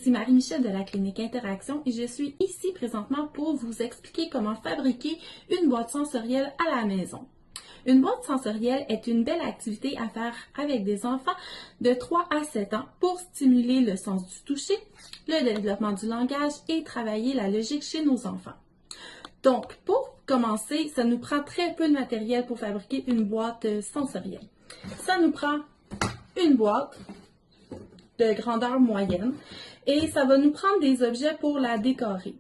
ici Marie-Michel de la clinique Interaction et je suis ici présentement pour vous expliquer comment fabriquer une boîte sensorielle à la maison. Une boîte sensorielle est une belle activité à faire avec des enfants de 3 à 7 ans pour stimuler le sens du toucher, le développement du langage et travailler la logique chez nos enfants. Donc, pour commencer, ça nous prend très peu de matériel pour fabriquer une boîte sensorielle. Ça nous prend une boîte de grandeur moyenne et ça va nous prendre des objets pour la décorer.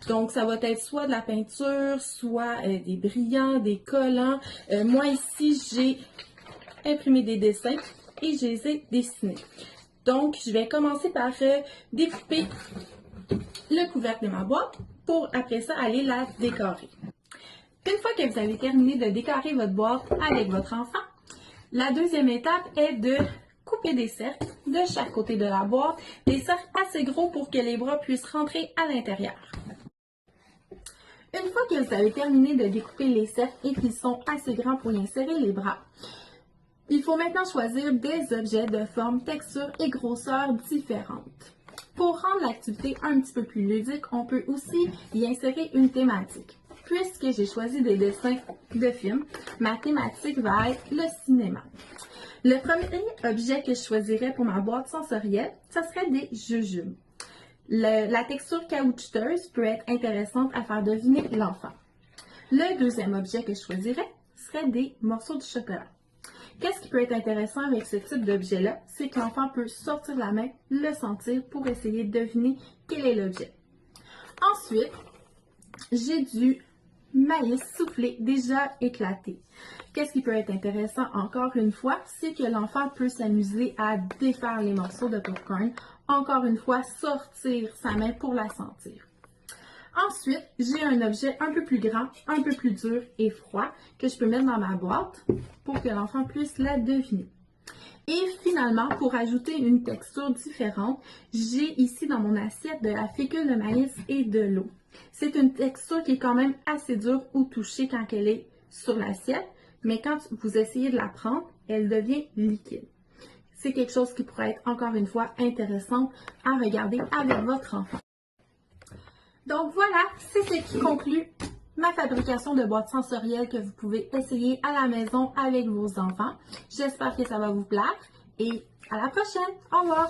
Donc, ça va être soit de la peinture, soit des brillants, des collants. Moi, ici, j'ai imprimé des dessins et je les ai dessinés. Donc, je vais commencer par découper le couvercle de ma boîte pour, après ça, aller la décorer. Une fois que vous avez terminé de décorer votre boîte avec votre enfant, la deuxième étape est de couper des cercles de chaque côté de la boîte, des cercles assez gros pour que les bras puissent rentrer à l'intérieur. Une fois que vous avez terminé de découper les cercles et qu'ils sont assez grands pour y insérer les bras, il faut maintenant choisir des objets de forme, texture et grosseur différentes. Pour rendre l'activité un petit peu plus ludique, on peut aussi y insérer une thématique. Puisque j'ai choisi des dessins de films, ma thématique va être le cinéma. Le premier objet que je choisirais pour ma boîte sensorielle, ce serait des jujubes. La texture caoutchouteuse peut être intéressante à faire deviner l'enfant. Le deuxième objet que je choisirais serait des morceaux de chocolat. Qu'est-ce qui peut être intéressant avec ce type d'objet-là? C'est que l'enfant peut sortir la main, le sentir pour essayer de deviner quel est l'objet. Ensuite, j'ai du maïs soufflé déjà éclaté. Qu'est-ce qui peut être intéressant encore une fois, c'est que l'enfant peut s'amuser à défaire les morceaux de popcorn, encore une fois sortir sa main pour la sentir. Ensuite, j'ai un objet un peu plus grand, un peu plus dur et froid que je peux mettre dans ma boîte pour que l'enfant puisse la deviner. Et finalement, pour ajouter une texture différente, j'ai ici dans mon assiette de la fécule de maïs et de l'eau. C'est une texture qui est quand même assez dure au toucher quand elle est sur l'assiette, mais quand vous essayez de la prendre, elle devient liquide. C'est quelque chose qui pourrait être encore une fois intéressant à regarder avec votre enfant. Donc voilà, c'est ce qui conclut ma fabrication de boîtes sensorielles que vous pouvez essayer à la maison avec vos enfants. J'espère que ça va vous plaire et à la prochaine. Au revoir!